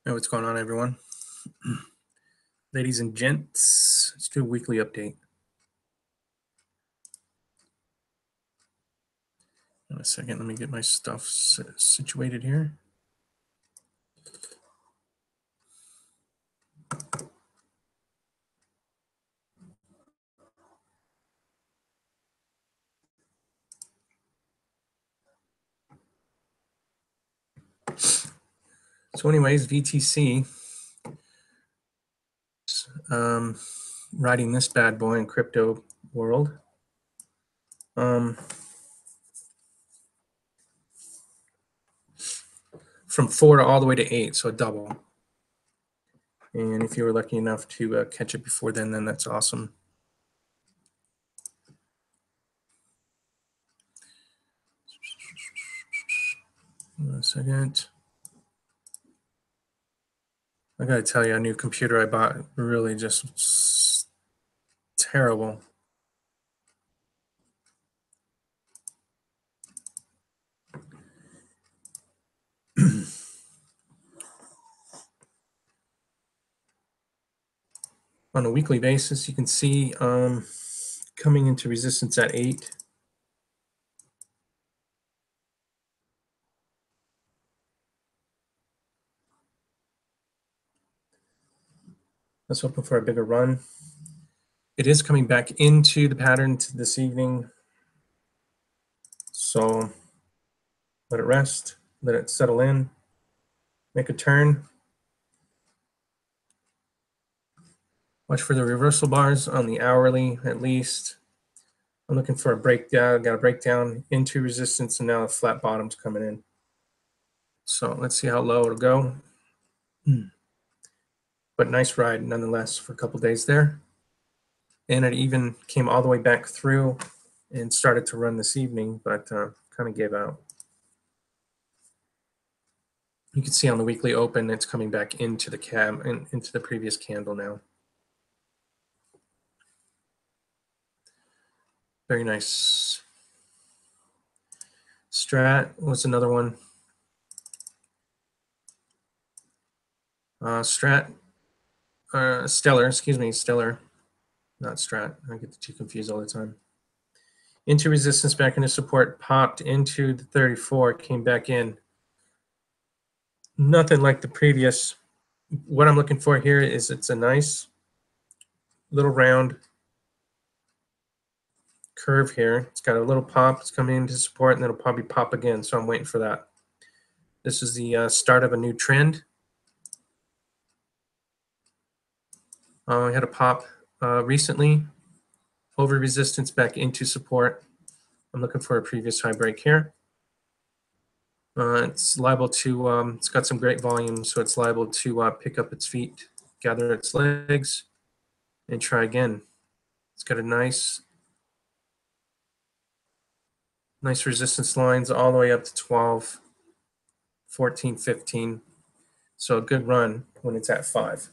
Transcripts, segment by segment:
Hey, what's going on, everyone? Ladies and gents, let's do a weekly update. In a second, let me get my stuff situated here. So anyways, VTC, riding this bad boy in crypto world. From 4 to all the way to 8, so a double. And if you were lucky enough to catch it before then that's awesome. One second. I gotta tell you, a new computer I bought really just terrible. On a weekly basis, you can see coming into resistance at 8. Let's hoping for a bigger run. It is coming back into the pattern this evening. So let it rest, let it settle in, make a turn. Watch for the reversal bars on the hourly at least. I'm looking for a breakdown, got a breakdown into resistance, and now a flat bottom's coming in. So let's see how low it'll go. But nice ride nonetheless for a couple days there. And it even came all the way back through and started to run this evening, but kind of gave out. You can see on the weekly open, it's coming back into the cab and into the previous candle now. Very nice. Strat was another one. Stellar, Stellar, not Strat. I get the two confused all the time. Into resistance, back into support, popped into the 34, came back in. Nothing like the previous. What I'm looking for here is it's a nice little round curve here. It's got a little pop. It's coming into support, and then it'll probably pop again. So I'm waiting for that. This is the start of a new trend. We had a pop recently over resistance back into support. I'm looking for a previous high break here. It's liable to, it's got some great volume, so it's liable to pick up its feet, gather its legs, and try again. It's got a nice resistance lines all the way up to 12, 14, 15. So a good run when it's at 5.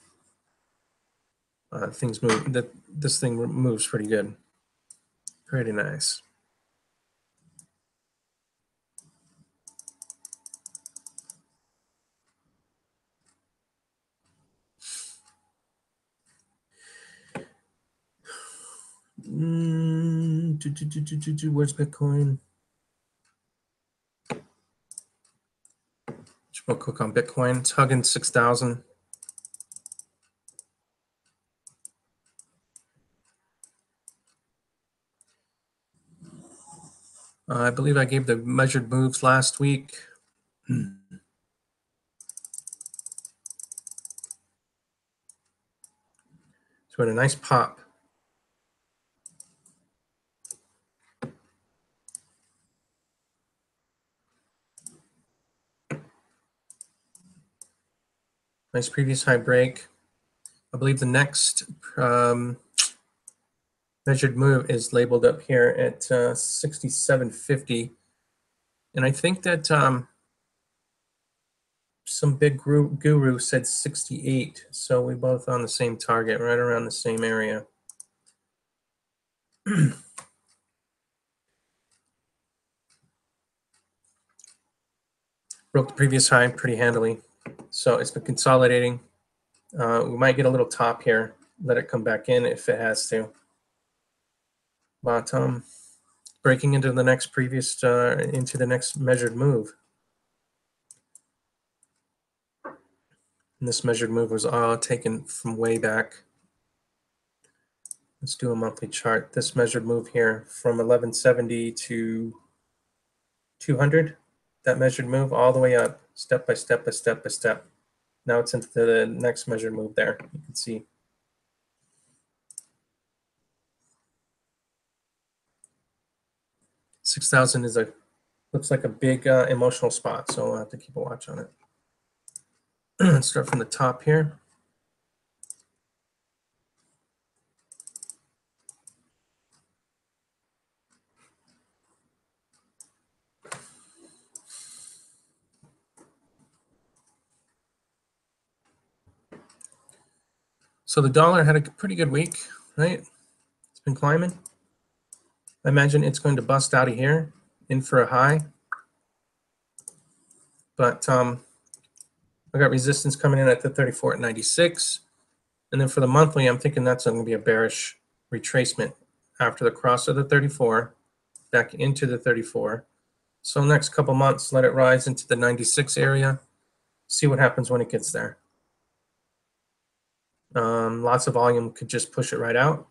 Things move. This thing moves pretty good. Pretty nice. Where's Bitcoin? Real quick on Bitcoin. It's hugging 6,000. I believe I gave the measured moves last week. So we had a nice pop. Nice previous high break. I believe the next measured move is labeled up here at 67.50. And I think that some big guru said 68. So we both on the same target, right around the same area. Broke the previous high pretty handily. So it's been consolidating. We might get a little top here, let it come back in if it has to. But breaking into the next into the next measured move. And this measured move was all taken from way back. Let's do a monthly chart. This measured move here from 1170 to 200, that measured move all the way up, step by step by step by step. Now it's into the next measured move there. You can see. $6,000 is looks like a big emotional spot, so I'll have to keep a watch on it. Let's start from the top here. So the dollar had a pretty good week, right? It's been climbing. I imagine it's going to bust out of here, in for a high. But I got resistance coming in at the 34 at 96. And then for the monthly, I'm thinking that's going to be a bearish retracement after the cross of the 34, back into the 34. So next couple months, let it rise into the 96 area. See what happens when it gets there. Lots of volume could just push it right out.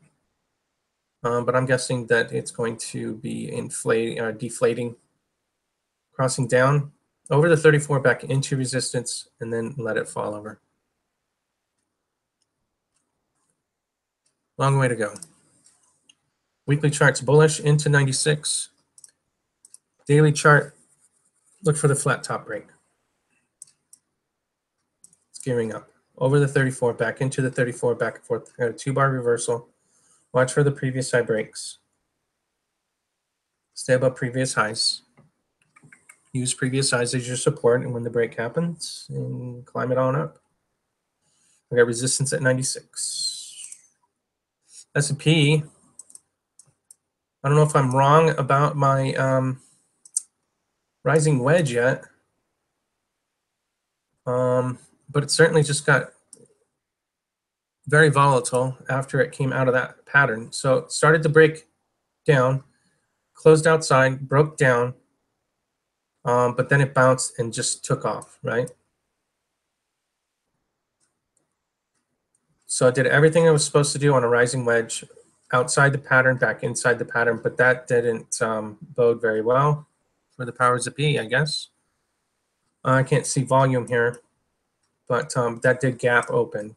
But I'm guessing that it's going to be deflating, crossing down over the 34 back into resistance, and then let it fall over. Long way to go. Weekly chart's bullish into 96. Daily chart, look for the flat top break. It's gearing up. Over the 34, back into the 34, back and forth. Got a 2-bar reversal. Watch for the previous high breaks. Stay above previous highs. Use previous highs as your support, and when the break happens, and climb it on up. We got resistance at 96. S&P, I don't know if I'm wrong about my rising wedge yet, but it certainly just got very volatile after it came out of that pattern. So it started to break down, closed outside, broke down, but then it bounced and just took off, right? So I did everything I was supposed to do on a rising wedge, outside the pattern, back inside the pattern, but that didn't bode very well for the powers that be, I guess. I can't see volume here, but that did gap open.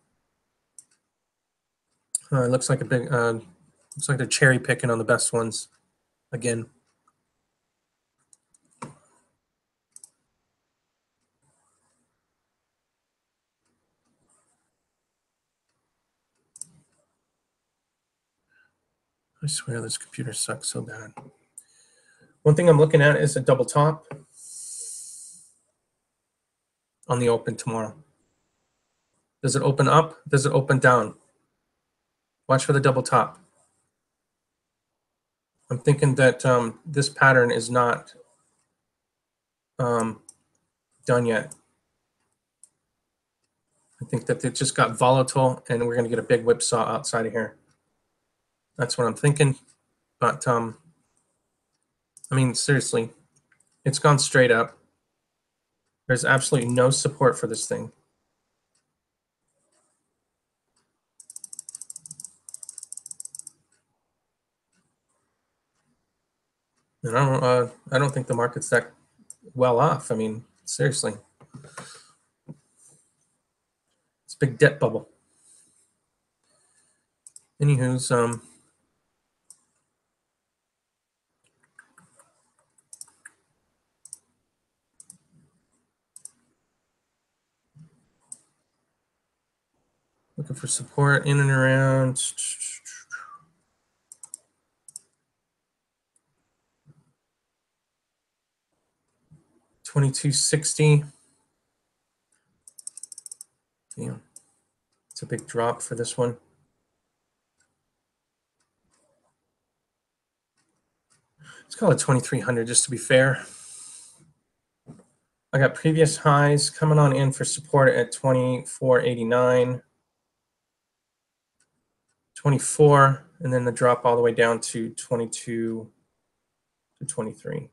It looks like a big, looks like they're cherry picking on the best ones again. I swear this computer sucks so bad. One thing I'm looking at is a double top on the open tomorrow. Does it open up? Does it open down? Watch for the double top. I'm thinking that this pattern is not done yet. I think that it just got volatile and we're going to get a big whipsaw outside of here. That's what I'm thinking. But I mean, seriously, it's gone straight up. There's absolutely no support for this thing. And I don't think the market's that well off. I mean, seriously, it's a big debt bubble. Anywho's looking for support in and around 2260. Yeah, it's a big drop for this one. Let's call it 2300 just to be fair. I got previous highs coming on in for support at 24.89, 24, and then the drop all the way down to 22 to 23.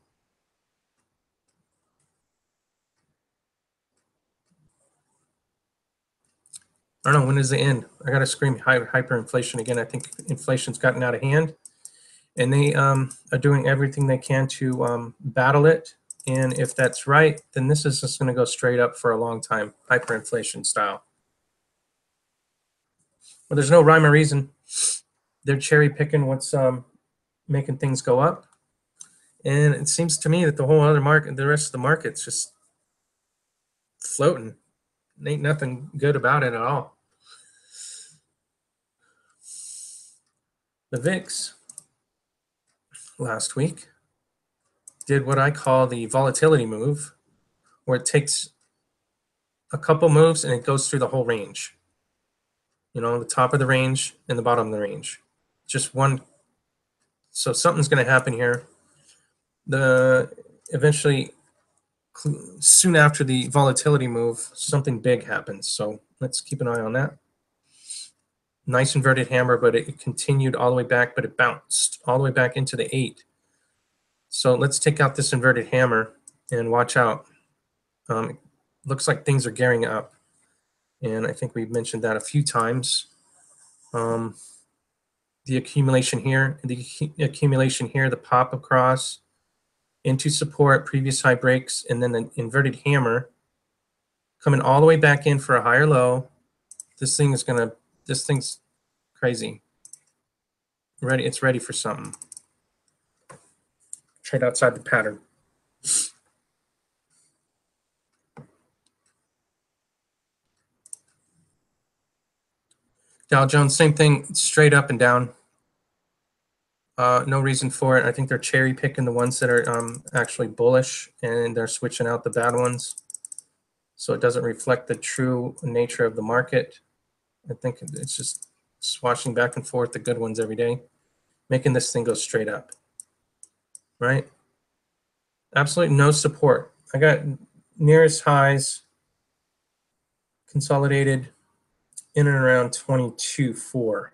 I don't know, when does it end? I gotta scream hyperinflation again. I think inflation's gotten out of hand, and they are doing everything they can to battle it. And if that's right, then this is just gonna go straight up for a long time, hyperinflation style. But there's no rhyme or reason. They're cherry picking what's making things go up. And it seems to me that the whole other market, the rest of the market's just floating. Ain't nothing good about it at all. The VIX last week did what I call the volatility move, where it takes a couple moves and it goes through the whole range. You know, the top of the range and the bottom of the range. Just one. So something's going to happen here. Eventually, soon after the volatility move, something big happens. So let's keep an eye on that. Nice inverted hammer, but it continued all the way back, but it bounced all the way back into the 8. So let's take out this inverted hammer and watch out. Looks like things are gearing up. And I think we've mentioned that a few times. The accumulation here, the pop across into support, previous high breaks, and then the inverted hammer coming all the way back in for a higher low. This thing's crazy. It's ready for something. Trade outside the pattern. Dow Jones, same thing, straight up and down. No reason for it. I think they're cherry picking the ones that are actually bullish, and they're switching out the bad ones. So it doesn't reflect the true nature of the market. I think it's just swashing back and forth the good ones every day, making this thing go straight up, right? Absolutely no support. I got nearest highs consolidated in and around 22.4.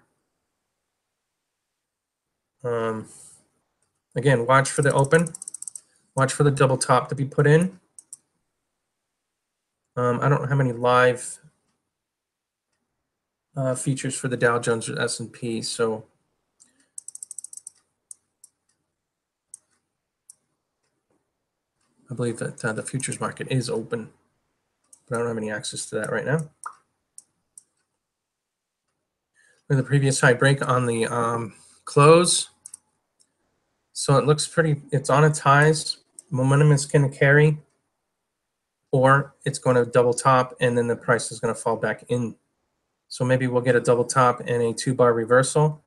Again, watch for the open. Watch for the double top to be put in. I don't have any live features for the Dow Jones or S&P, so I believe that the futures market is open, but I don't have any access to that right now. With the previous high break on the close, so it looks pretty. It's on its highs. Momentum is going to carry, or it's going to double top, and then the price is going to fall back in. So maybe we'll get a double top and a 2-bar reversal.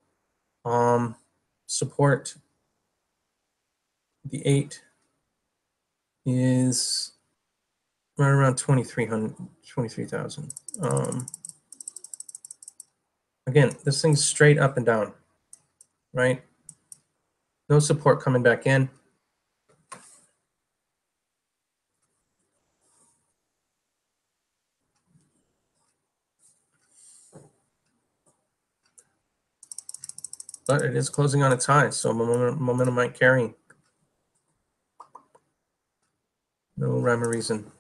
Support the 8 is right around 23,000. Again, this thing's straight up and down, right? No support coming back in. But it is closing on its high, so momentum might carry. No rhyme or reason.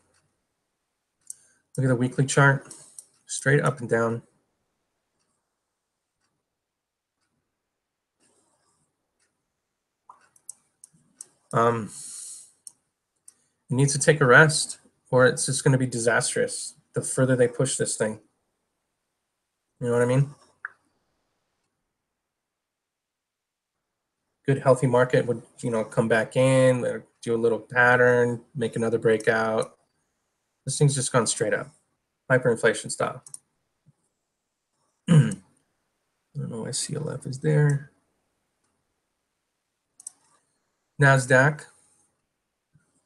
Look at the weekly chart, straight up and down. It needs to take a rest, or it's just going to be disastrous the further they push this thing. You know what I mean? Good healthy market would, come back in, do a little pattern, make another breakout. This thing's just gone straight up, hyperinflation style. I don't know why CLF is there. NASDAQ.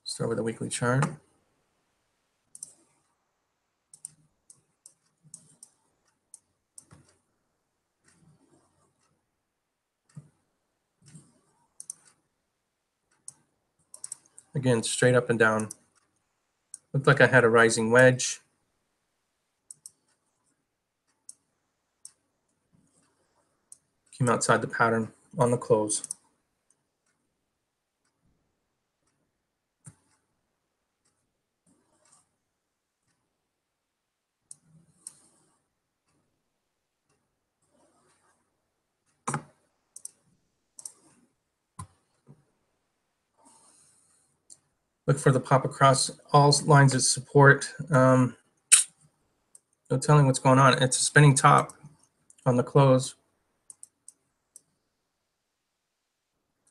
Start with a weekly chart. Again, straight up and down. Looked like I had a rising wedge. Came outside the pattern on the close. Look for the pop across all lines of support. No telling what's going on. It's a spinning top on the close.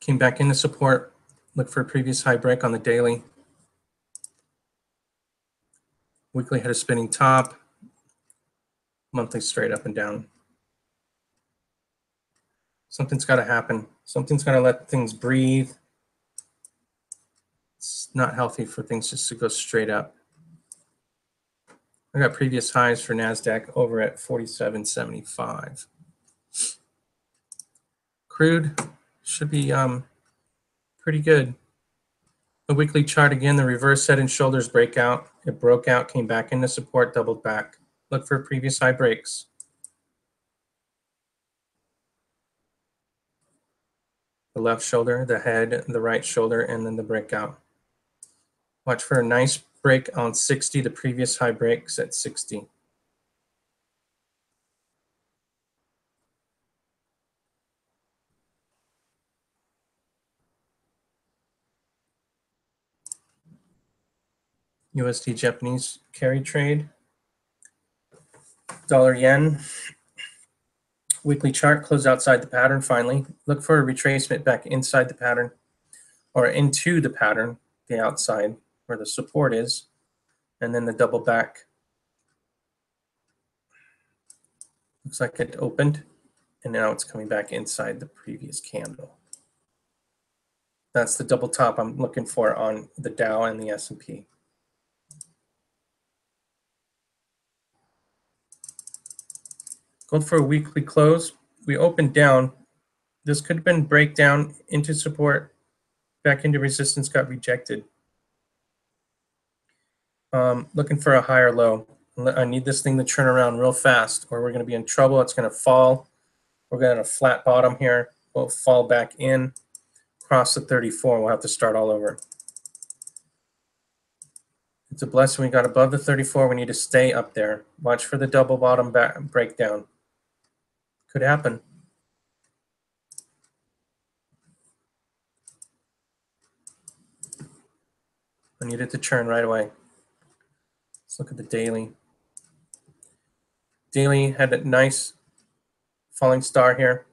Came back into support. Look for a previous high break on the daily. Weekly had a spinning top. Monthly straight up and down. Something's got to happen. Something's got to let things breathe. It's not healthy for things just to go straight up. I got previous highs for NASDAQ over at 47.75. Crude should be pretty good. The weekly chart again, the reverse head and shoulders breakout. It broke out, came back into support, doubled back. Look for previous high breaks. The left shoulder, the head, the right shoulder, and then the breakout. Watch for a nice break on 60. The previous high breaks at 60. USD Japanese carry trade. Dollar yen. Weekly chart closed outside the pattern finally. Look for a retracement back inside the pattern or into the pattern, the outside where the support is, and then the double back. Looks like it opened, and now it's coming back inside the previous candle. That's the double top I'm looking for on the Dow and the S&P. Gold for a weekly close. We opened down. This could have been breakdown into support, back into resistance, got rejected. Looking for a higher low. I need this thing to turn around real fast or we're going to be in trouble. It's going to fall. We're going to have a flat bottom here. We'll fall back in, cross the 34. We'll have to start all over. It's a blessing we got above the 34. We need to stay up there. Watch for the double bottom back breakdown. Could happen. I need it to turn right away. Let's look at the daily. Daily had a nice falling star here.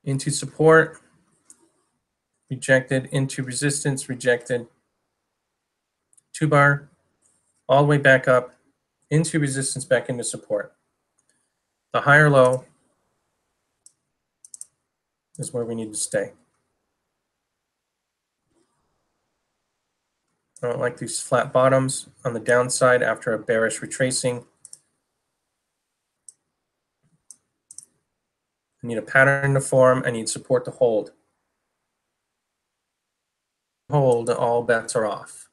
Into support, rejected. Into resistance, rejected. 2-bar, all the way back up. Into resistance, back into support. The higher low is where we need to stay. I don't like these flat bottoms on the downside after a bearish retracing. I need a pattern to form. I need support to hold. Hold, all bets are off.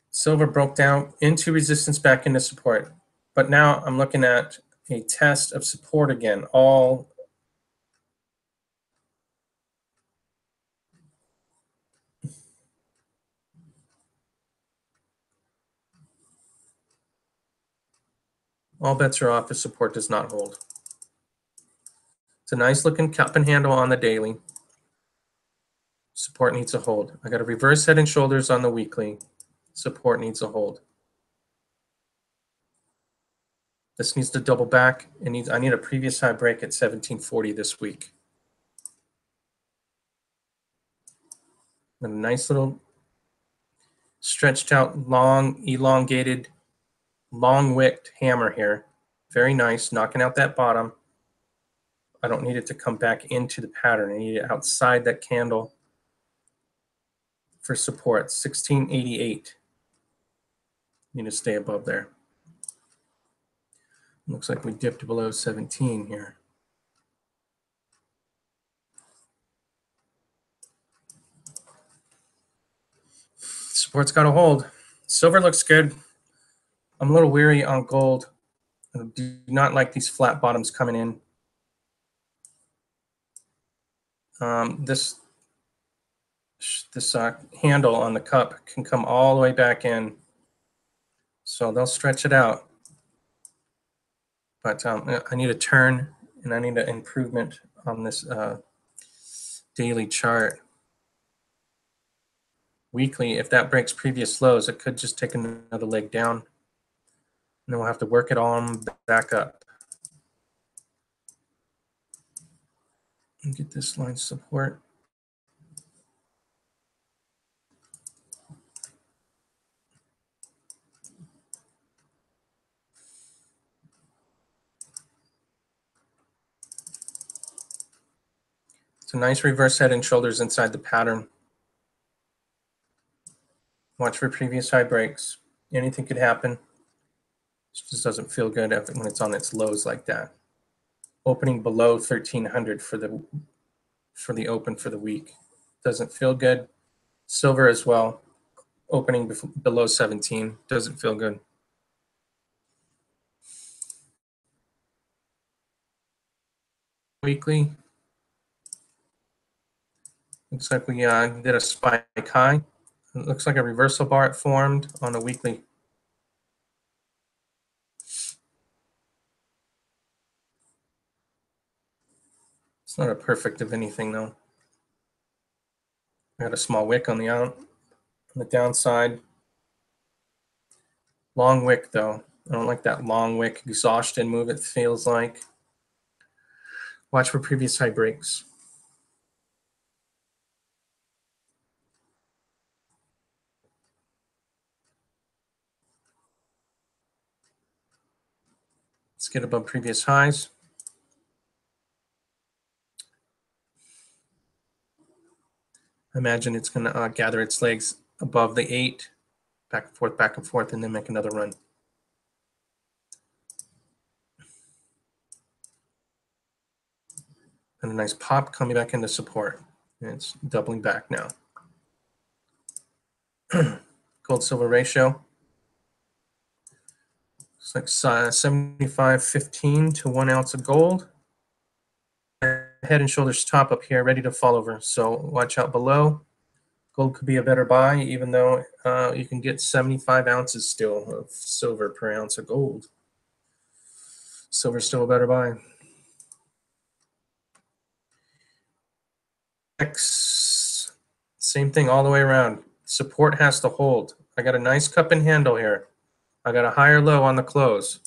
Silver broke down into resistance, back into support. But now I'm looking at a test of support again. All bets are off if support does not hold. It's a nice looking cup and handle on the daily. Support needs a hold. I got a reverse head and shoulders on the weekly. Support needs a hold. This needs to double back. I need a previous high break at 1740 this week. A nice little stretched out, long, elongated, long-wicked hammer here. Very nice, knocking out that bottom. I don't need it to come back into the pattern. I need it outside that candle for support. 1688. Need to stay above there. Looks like we dipped below 17 here. Support's got to hold. Silver looks good. I'm a little weary on gold. I do not like these flat bottoms coming in. This handle on the cup can come all the way back in. So they'll stretch it out. But I need a turn, and I need an improvement on this daily chart. Weekly, if that breaks previous lows, it could just take another leg down. And then we'll have to work it on back up. And get this line support. It's a nice reverse head and shoulders inside the pattern. Watch for previous high breaks. Anything could happen. It just doesn't feel good when it's on its lows like that. Opening below 1300 for the open for the week. Doesn't feel good. Silver as well. Opening below 17. Doesn't feel good. Weekly. Looks like we did a spike high. It looks like a reversal bar it formed on a weekly. It's not a perfect of anything though. I got a small wick on the downside. Long wick though. I don't like that long wick exhaustion move it feels like. Watch for previous high breaks. Let's get above previous highs. I imagine it's going to gather its legs above the 8, back and forth, and then make another run. And a nice pop coming back into support. And it's doubling back now. Gold silver ratio. It's like 75.15 to 1 ounce of gold. Head and shoulders top up here, ready to fall over. So watch out below. Gold could be a better buy, even though you can get 75 ounces still of silver per ounce of gold. Silver's still a better buy. X, same thing all the way around. Support has to hold. I got a nice cup and handle here. I got a higher low on the close.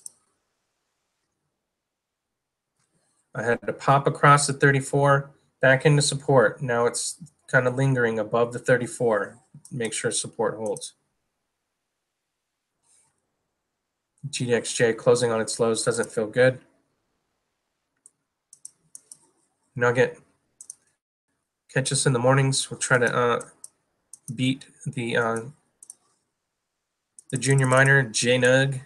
I had to pop across the 34, back into support. Now it's kind of lingering above the 34. Make sure support holds. GDXJ closing on its lows doesn't feel good. Nugget, catch us in the mornings. We'll try to beat the junior miner, JNUG.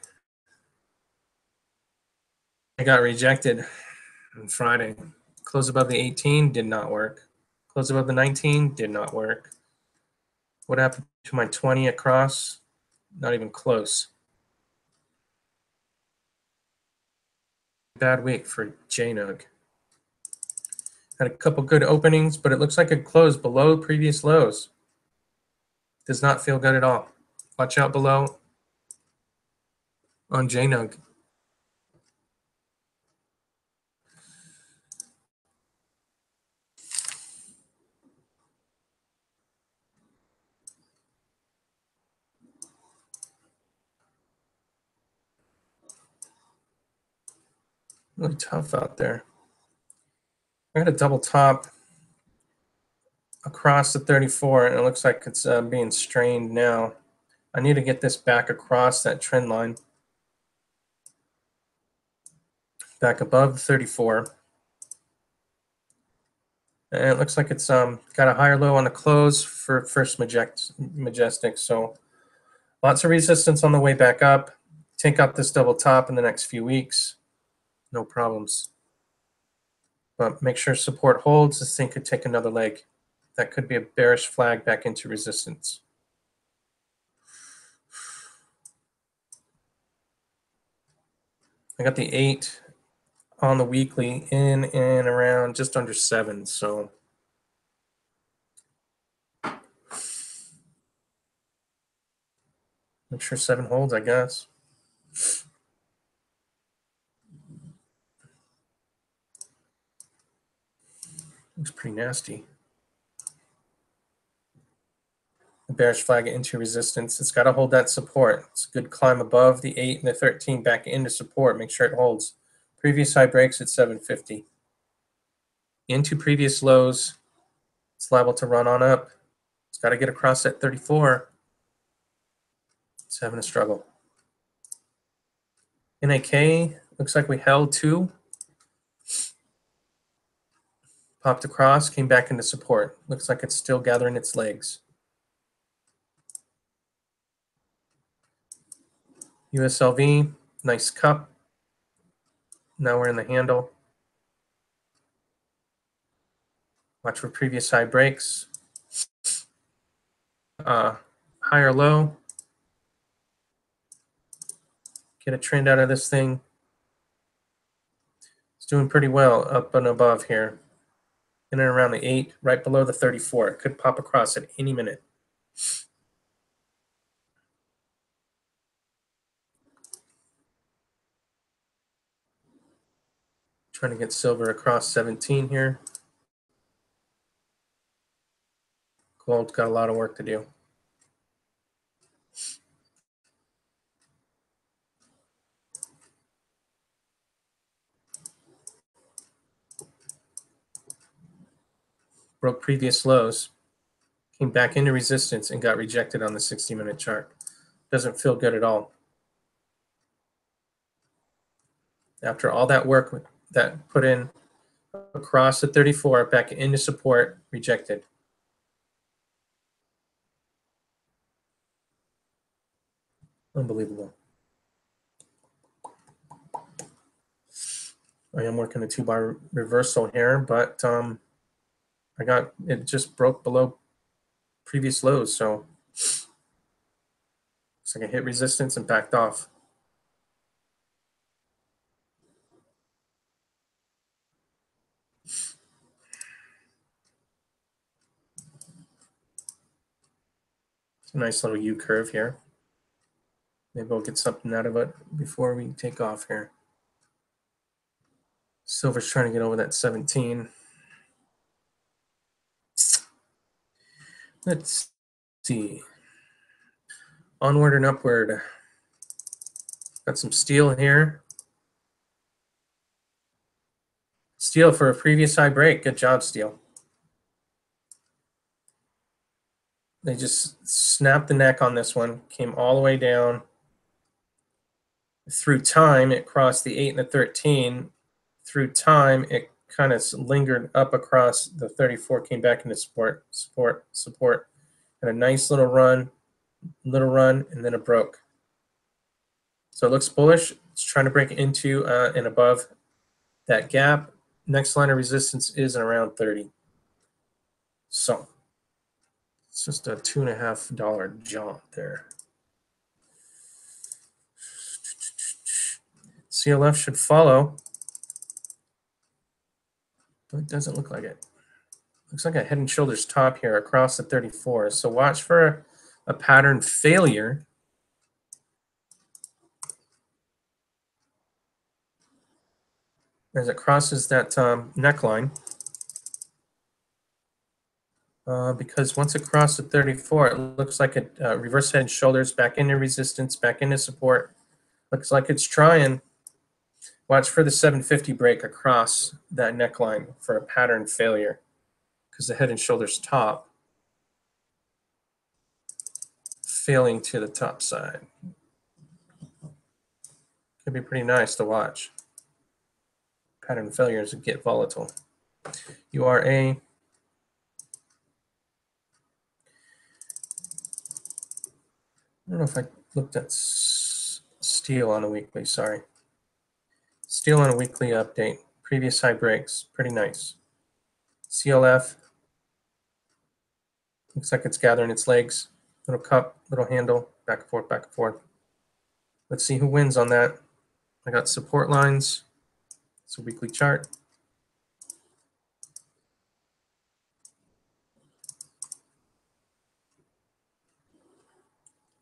I got rejected on Friday. Close above the 18, did not work. Close above the 19, did not work. What happened to my 20 across? Not even close. Bad week for JNUG. Had a couple good openings, but it looks like it closed below previous lows. Does not feel good at all. Watch out below on JNUG. Really tough out there. I got a double top across the 34, and it looks like it's being strained now. I need to get this back across that trend line. Back above 34. And it looks like it's got a higher low on the close for first majestic. So lots of resistance on the way back up. Take out this double top in the next few weeks. no problems. But make sure support holds. This thing could take another leg. That could be a bearish flag back into resistance. I got the 8 on the weekly in and around just under 7. So make sure 7 holds, I guess. Looks pretty nasty. The bearish flag into resistance. It's got to hold that support. It's a good climb above the 8 and the 13 back into support. Make sure it holds. Previous high breaks at 750. Into previous lows. It's liable to run on up. It's got to get across that 34. It's having a struggle. NAK looks like we held 2. Popped across, came back into support. Looks like it's still gathering its legs. USLV, nice cup. Now we're in the handle. Watch for previous high breaks. Higher low. Get a trend out of this thing. It's doing pretty well up and above here. In and around the 8, right below the 34. It could pop across at any minute. Trying to get silver across 17 here. Gold's got a lot of work to do. Broke previous lows, came back into resistance and got rejected on the 60-minute chart. Doesn't feel good at all. After all that work that put in across the 34, back into support, rejected. Unbelievable. I am working a 2-bar reversal here, but it just broke below previous lows, so looks like I hit resistance and backed off. It's a nice little U curve here. Maybe we'll get something out of it before we take off here. Silver's trying to get over that 17. Let's see. Onward and upward. Got some steel here. Steel for a previous high break. Good job, steel. They just snapped the neck on this one. Came all the way down. Through time, it crossed the 8 and the 13. Through time, it kind of lingered up across the 34, came back into support. And a nice little run, and then it broke. So it looks bullish. It's trying to break into and above that gap. Next line of resistance is around 30. So it's just a $2.50 jump there. CLF should follow, but it doesn't look like it. Looks like a head and shoulders top here across the 34. So watch for a pattern failure. As it crosses that neckline. Because once it crossed the 34, it looks like it reverse head and shoulders, back into resistance, back into support. Looks like it's trying. Watch for the 750 break across that neckline for a pattern failure, because the head and shoulders top failing to the top side. Could be pretty nice to watch. Pattern failures get volatile. URA. I don't know if I looked at steel on a weekly, sorry. Steel on a weekly update. Previous high breaks. Pretty nice. CLF. Looks like it's gathering its legs. Little cup, little handle, back and forth, back and forth. Let's see who wins on that. I got support lines. It's a weekly chart.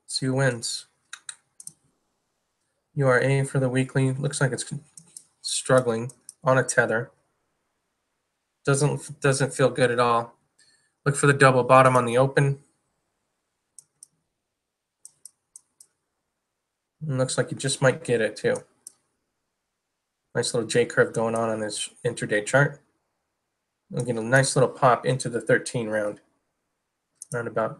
See who wins. URA for the weekly. Looks like it's struggling on a tether. Doesn't feel good at all. Look for the double bottom on the open. And looks like you just might get it too. Nice little J curve going on this intraday chart. We'll get a nice little pop into the 13 roundabout.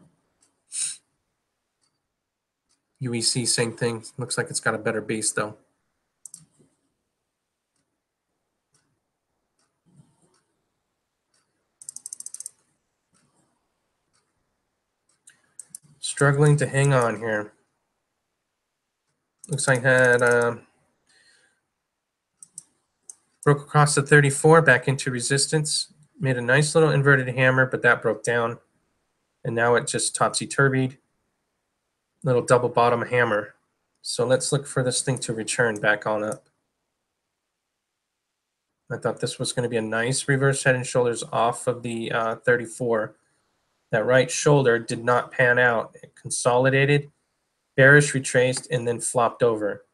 UEC, same thing. Looks like it's got a better base though. Struggling to hang on here. Looks like it had broke across the 34 back into resistance. Made a nice little inverted hammer, but that broke down. And now it just topsy-turvied. Little double bottom hammer. So let's look for this thing to return back on up. I thought this was going to be a nice reverse head and shoulders off of the 34. That right shoulder did not pan out. It consolidated, bearish retraced, and then flopped over.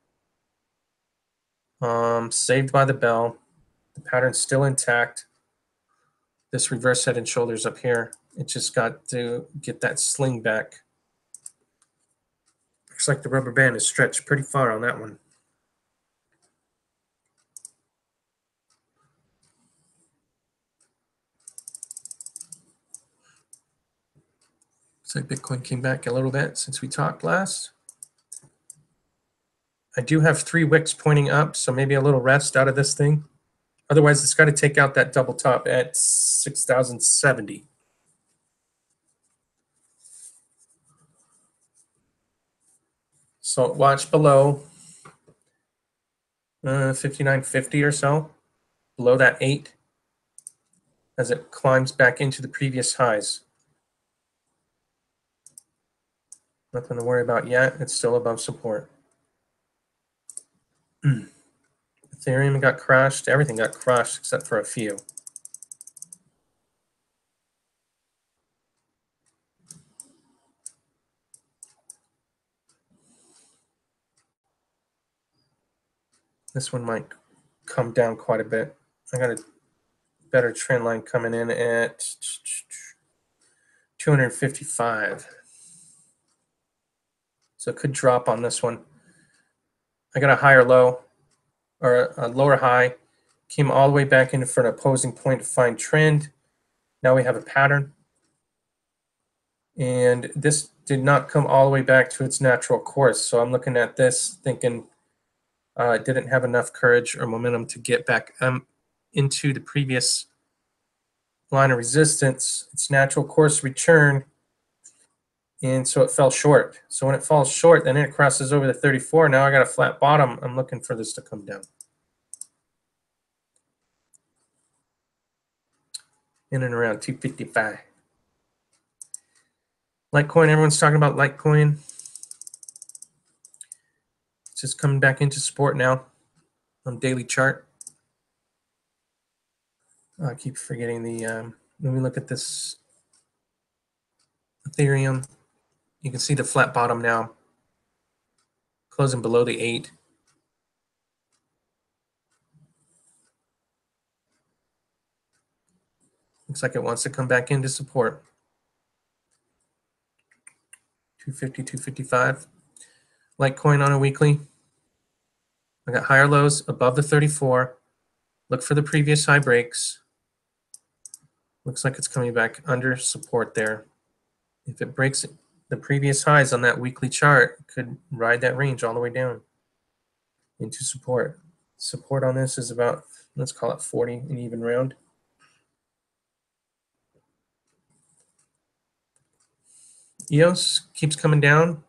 Saved by the bell. The pattern's still intact. This reverse head and shoulders up here, it just got to get that sling back. Looks like the rubber band is stretched pretty far on that one. Looks like Bitcoin came back a little bit since we talked last. I do have 3 wicks pointing up, so maybe a little rest out of this thing. Otherwise, it's got to take out that double top at 6,070. So watch below 59.50 or so, below that 8, as it climbs back into the previous highs. Nothing to worry about yet. It's still above support. Ethereum got crushed. Everything got crushed except for a few. This one might come down quite a bit. I got a better trend line coming in at 255. So it could drop on this one. I got a higher low or a lower high, came all the way back in for an opposing point to find trend. Now we have a pattern. And this did not come all the way back to its natural course. So I'm looking at this thinking it didn't have enough courage or momentum to get back into the previous line of resistance, its natural course return, and so it fell short. So when it falls short, then it crosses over the 34. Now I got a flat bottom. I'm looking for this to come down. In and around 255. Litecoin, everyone's talking about Litecoin. It's just coming back into support now on daily chart. I keep forgetting the, when we look at this Ethereum, you can see the flat bottom now, closing below the 8. Looks like it wants to come back into support. 250, 255. Litecoin on a weekly. I got higher lows above the 34. Look for the previous high breaks. Looks like it's coming back under support there. If it breaks the previous highs on that weekly chart, it could ride that range all the way down into support. Support on this is about, let's call it 40, an even round. EOS keeps coming down.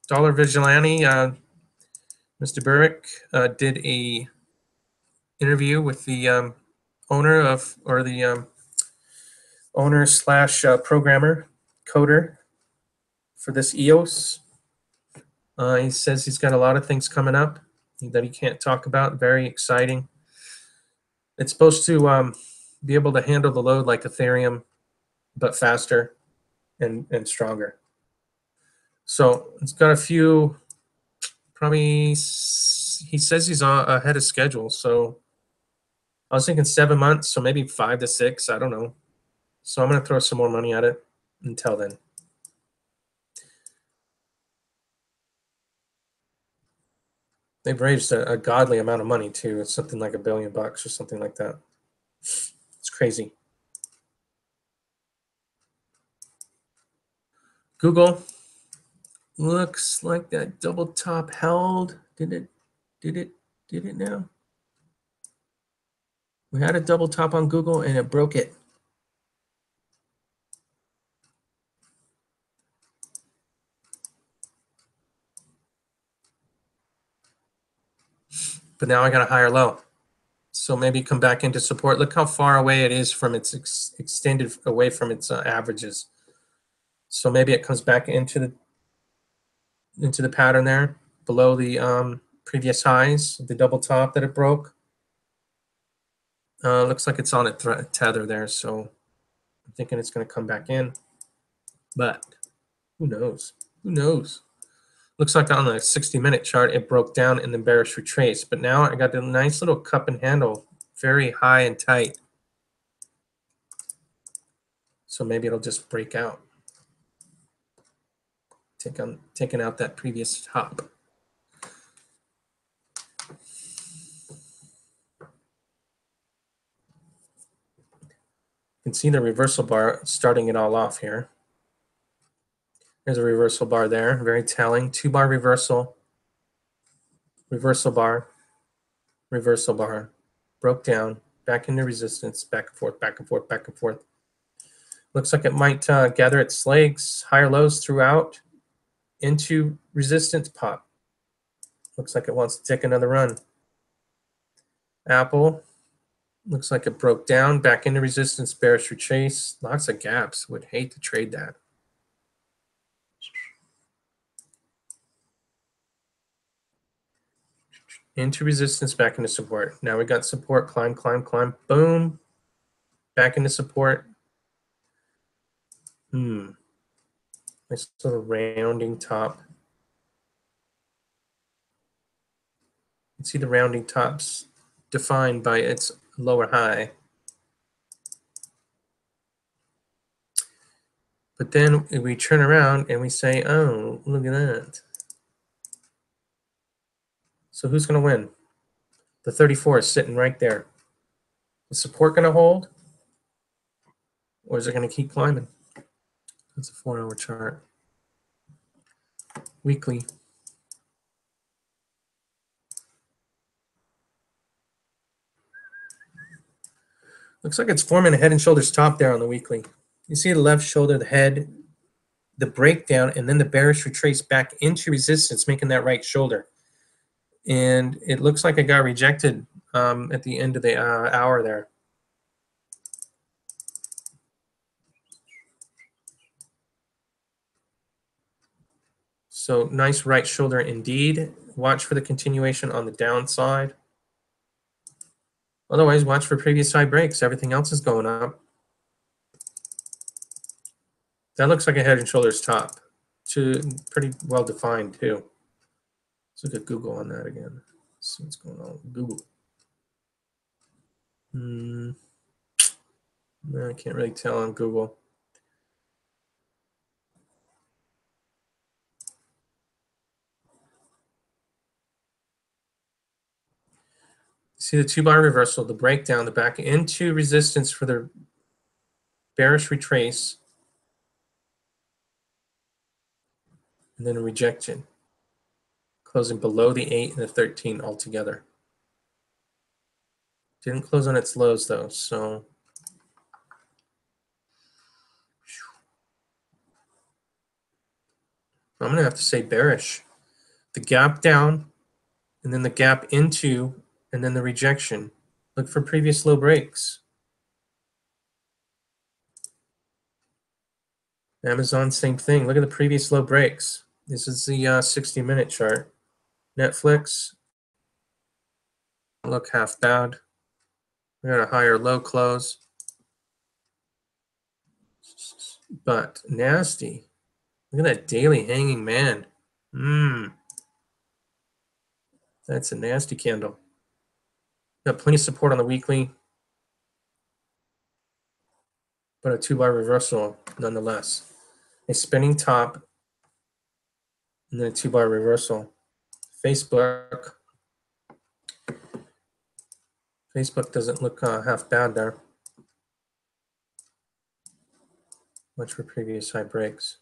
Dollar Vigilante, Mr. Burrick did a interview with the owner of, or the owner slash programmer, coder for this EOS. He says he's got a lot of things coming up that he can't talk about. Very exciting. It's supposed to be able to handle the load like Ethereum, but faster and stronger. So it's got a few, probably, he says he's ahead of schedule. So I was thinking 7 months, so maybe 5 to 6. I don't know. So I'm going to throw some more money at it until then. They've raised a godly amount of money too. It's something like $1 billion or something like that. It's crazy. Google, looks like that double top held. Did it now? We had a double top on Google and it broke it. But now I got a higher low. So maybe come back into support. Look how far away it is from its extended away from its averages. So maybe it comes back into the pattern there below the previous highs, the double top that it broke. Looks like it's on a tether there, so I'm thinking it's going to come back in. But who knows? Who knows? Looks like on the 60-minute chart, it broke down and then bearish retrace. But now I got a nice little cup and handle, very high and tight. So maybe it'll just break out. Taking out that previous top. You can see the reversal bar starting it all off here. There's a reversal bar there, very telling. 2-bar reversal, reversal bar, reversal bar, broke down, back into resistance, back and forth, back and forth, back and forth. Looks like it might gather its legs, higher lows throughout, into resistance pop. Looks like it wants to take another run. Apple, looks like it broke down, back into resistance, bearish retrace. Lots of gaps. Would hate to trade that. Into resistance, back into support. Now we got support, climb, climb, climb, boom. Back into support. Nice little rounding top. You can see the rounding tops defined by its lower high. But then we turn around and we say, oh, look at that. So who's going to win? The 34 is sitting right there. Is support going to hold? Or is it going to keep climbing? That's a 4-hour chart. Weekly. Looks like it's forming a head and shoulders top there on the weekly. You see the left shoulder, the head, the breakdown, and then the bearish retrace back into resistance, making that right shoulder. And it looks like it got rejected at the end of the hour there. So nice right shoulder indeed. Watch for the continuation on the downside. Otherwise, watch for previous high breaks. Everything else is going up. That looks like a head and shoulders top. Pretty well defined too. Let's look at Google on that again. Let's see what's going on with Google. I can't really tell on Google. See the 2-bar reversal, the breakdown, the back into resistance for the bearish retrace, and then a rejection, closing below the 8 and the 13 altogether. Didn't close on its lows though, so I'm going to have to say bearish. The gap down, and then the gap into, and then the rejection. Look for previous low breaks. Amazon, same thing. Look at the previous low breaks. This is the 60-minute chart. Netflix, look half bad. We got a higher low close, but nasty. Look at that daily hanging man. That's a nasty candle. Got plenty of support on the weekly, but a 2-bar reversal nonetheless. A spinning top, and then a 2-bar reversal. Facebook doesn't look half bad there. Watch for previous high breaks.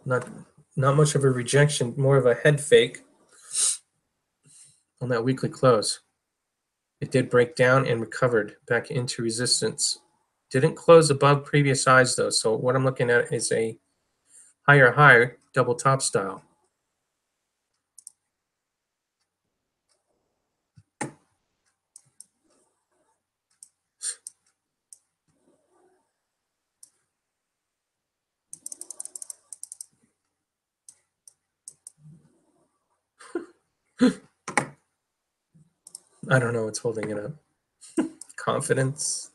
Not much of a rejection, more of a head fake on that weekly close. It did break down and recovered back into resistance. Didn't close above previous highs though, so what I'm looking at is a higher high double top style. I don't know what's holding it up. Confidence,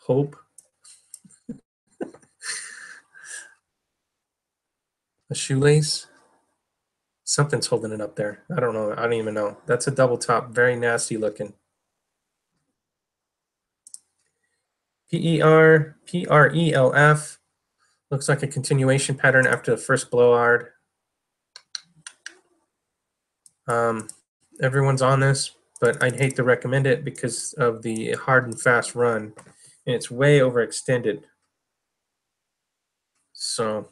hope, a shoelace. Something's holding it up there. I don't know. I don't even know. That's a double top. Very nasty looking. PRELF. Looks like a continuation pattern after the first blowout. Everyone's on this, but I'd hate to recommend it because of the hard and fast run, and it's way overextended. So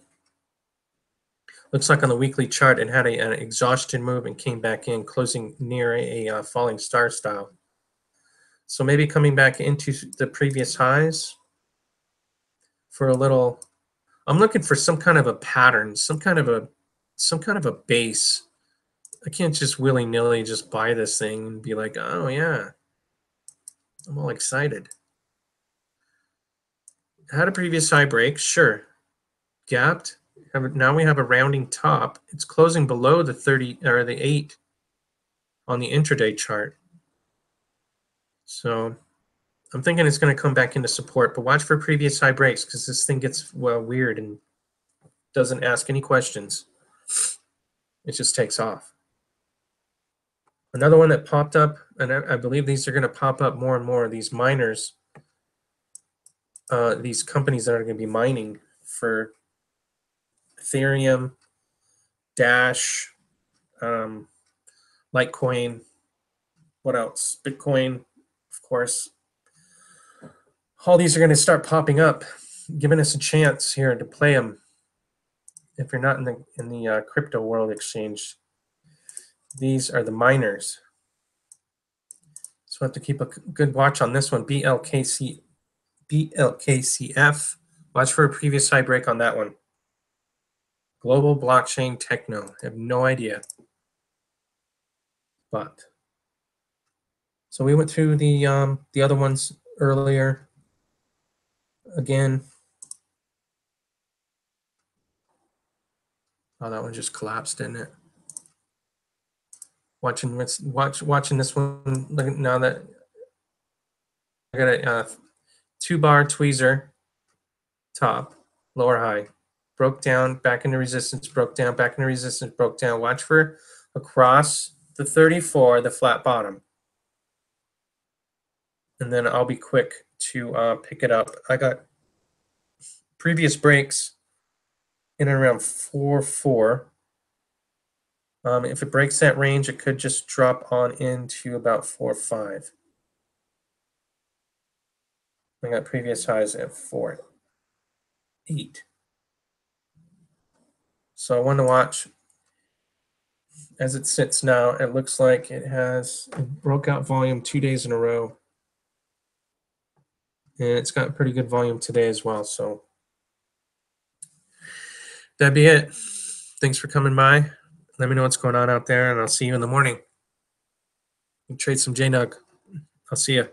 looks like on the weekly chart it had an exhaustion move and came back in, closing near a falling star style. So maybe coming back into the previous highs for a little. I'm looking for some kind of a pattern, some kind of a base. I can't just willy-nilly just buy this thing and be like, oh yeah, I'm all excited. Had a previous high break, sure. Gapped. Now we have a rounding top. It's closing below the 30 or the 8 on the intraday chart. So I'm thinking it's going to come back into support, but watch for previous high breaks because this thing gets weird and doesn't ask any questions. It just takes off. Another one that popped up, and I believe these are going to pop up more and more, these miners, these companies that are going to be mining for Ethereum, Dash, Litecoin, what else? Bitcoin, of course. All these are going to start popping up, giving us a chance here to play them. If you're not in the crypto world exchange, these are the miners. So we have to keep a good watch on this one. BLKCF. Watch for a previous high break on that one. Global blockchain techno. I have no idea. But so we went through the other ones earlier. Again. Oh, that one just collapsed, didn't it? Watching this one. Look, now that I got a 2-bar tweezer top, lower high, broke down, back into resistance, broke down, back into resistance, broke down. Watch for across the 34, the flat bottom, and then I'll be quick to pick it up. I got previous breaks in and around 4.4. If it breaks that range, it could just drop on into about 4.5. I got previous highs at 4.8. So I want to watch. As it sits now, it looks like it broke out volume 2 days in a row. And it's got pretty good volume today as well. So that'd be it. Thanks for coming by. Let me know what's going on out there, and I'll see you in the morning. Trade some JNUG. I'll see you.